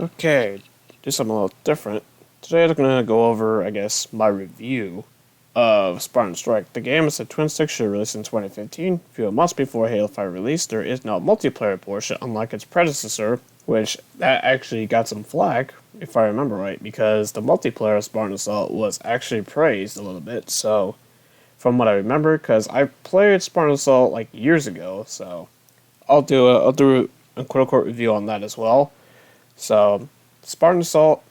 Okay, do something a little different. Today I'm going to go over, my review of Spartan Strike. The game is a twin stick shooter released in 2015. A few months before Halo 5 release, there is no multiplayer portion, unlike its predecessor, which that actually got some flack, if I remember right, because the multiplayer of Spartan Assault was actually praised a little bit. So, from what I remember, because I played Spartan Assault like years ago, so I'll do a quote unquote review on that as well. So, Spartan Assault,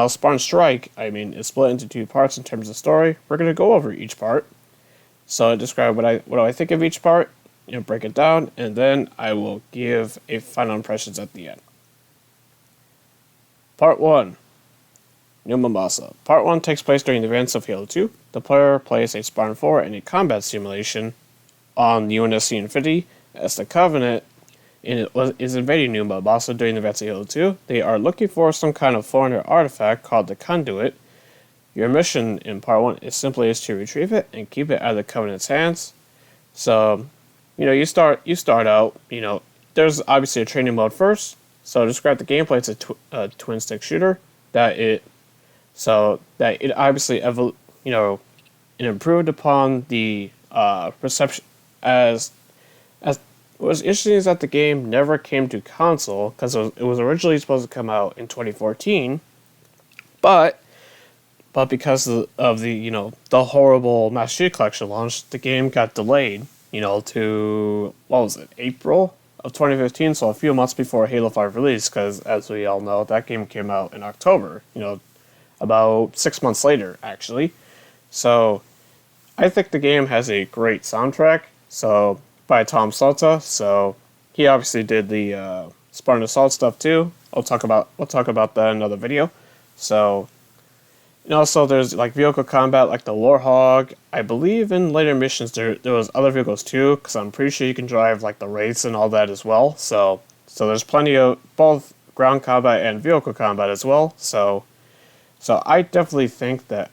Spartan Strike, is split into two parts in terms of story. We're going to go over each part. So, I describe what do I think of each part, break it down, and then I will give a final impressions at the end. Part 1, New Mombasa. Part 1 takes place during the events of Halo 2. The player plays a Spartan 4 in a combat simulation on UNSC Infinity as the Covenant is invading New Mombasa during the events of Halo 2. They are looking for some kind of foreigner artifact called the Conduit. Your mission in Part 1 is simply to retrieve it and keep it out of the Covenant's hands. So, you start out, there's obviously a training mode first. So to describe the gameplay, it's a twin stick shooter it obviously it improved upon the reception as what was interesting is that the game never came to console because it was originally supposed to come out in 2014, but because of the horrible Master Chief Collection launch, the game got delayed to what was it, April of 2015, so a few months before Halo 5 release, because as we all know, that game came out in October, about 6 months later actually. So I think the game has a great soundtrack. So by Tom Salta, so he obviously did the Spartan Assault stuff too. We'll talk about that in another video. So, and also there's like vehicle combat, like the Warhog. I believe in later missions there was other vehicles too, because I'm pretty sure you can drive like the Wraiths and all that as well. So there's plenty of both ground combat and vehicle combat as well. So I definitely think that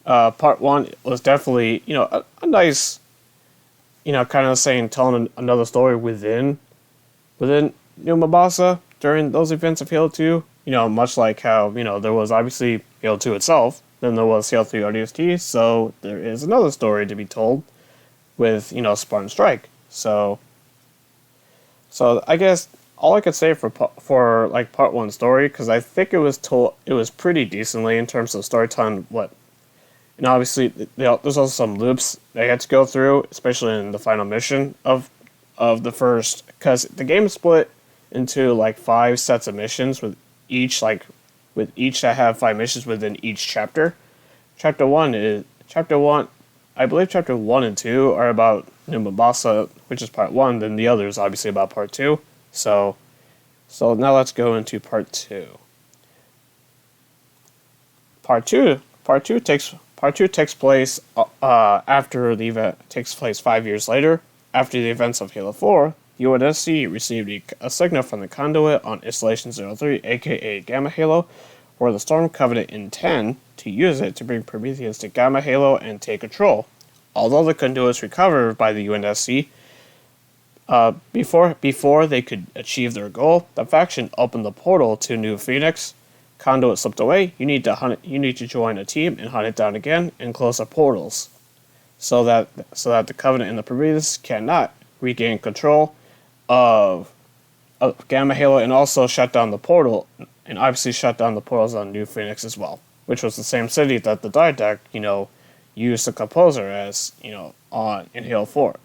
Part 1 was definitely a nice, kind of telling another story within New Mombasa during those events of Halo 2. Much like how, there was obviously Halo 2 itself, then there was Halo 3 ODST, so there is another story to be told with, Spartan Strike. So I guess all I could say for like Part 1 story, because I think it was pretty decently in terms of storytelling. Obviously, there's also some loops they had to go through, especially in the final mission of the first, because the game is split into like 5 sets of missions with each that have 5 missions within each chapter. Chapter 1, I believe chapter 1 and 2 are about New Mombasa, which is Part 1, then the other is obviously about Part 2. So now let's go into Part 2. Part 2 takes place after the event takes place 5 years later. After the events of Halo 4, UNSC received a signal from the Conduit on Installation 03, aka Gamma Halo, where the Storm Covenant intend to use it to bring Prometheus to Gamma Halo and take control. Although the Conduit is recovered by the UNSC, before they could achieve their goal, the faction opened the portal to New Phoenix. Conduit slipped away. You need to join a team and hunt it down again and close the portals, so that the Covenant and the Prometheus cannot regain control of Gamma Halo, and also shut down the portal, and obviously shut down the portals on New Phoenix as well, which was the same city that the Didact, used the Composer as, in Halo 4.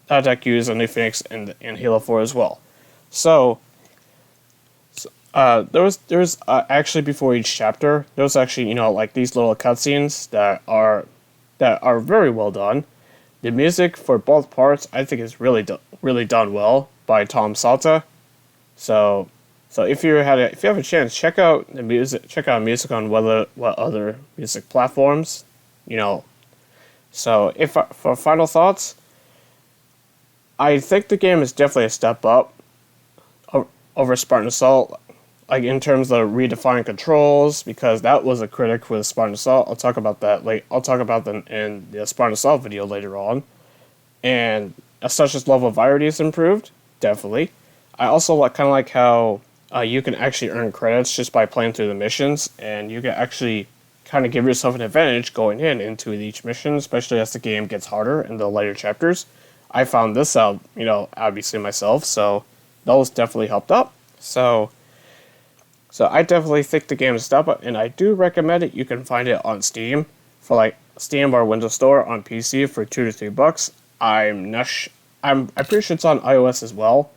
Didact used on New Phoenix in Halo 4 as well. So there was actually before each chapter, there was actually, like these little cutscenes that are very well done. The music for both parts, I think, is really done well by Tom Salta. So if you have a chance, check out music on what other music platforms, So for final thoughts, I think the game is definitely a step up over Spartan Assault, like in terms of redefining controls, because that was a critic with Spartan Assault. I'll talk about that in the Spartan Assault video later on. And such as level of variety is improved, definitely. I also like how you can actually earn credits just by playing through the missions, and you can actually kind of give yourself an advantage going into each mission, especially as the game gets harder in the later chapters. I found this out, obviously myself, so those definitely helped out. So I definitely think the game is step up, and I do recommend it. You can find it on Steam for like Steam or Windows Store on PC for $2 to $3. I'm pretty sure it's on iOS as well.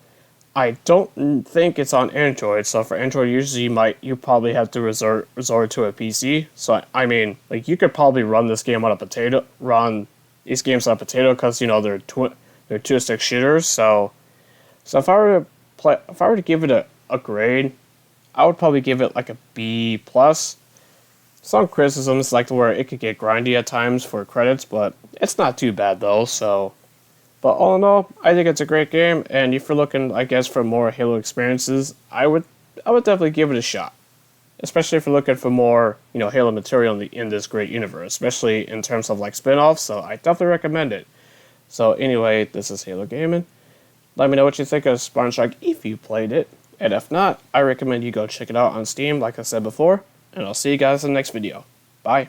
I don't think it's on Android. So for Android, usually you probably have to resort to a PC. So I mean, like you could probably run this game on a potato, run these games on a potato because they're two-stick shooters. So if I were to give it a grade, I would probably give it like a B plus. Some criticisms like where it could get grindy at times for credits, but it's not too bad though. But all in all, I think it's a great game, and if you're looking, I guess, for more Halo experiences, I would definitely give it a shot. Especially if you're looking for more, Halo material in this great universe, especially in terms of like spin-offs. So I definitely recommend it. So anyway, this is Halo Gaming. Let me know what you think of Spartan Strike if you played it. And if not, I recommend you go check it out on Steam, like I said before. And I'll see you guys in the next video. Bye.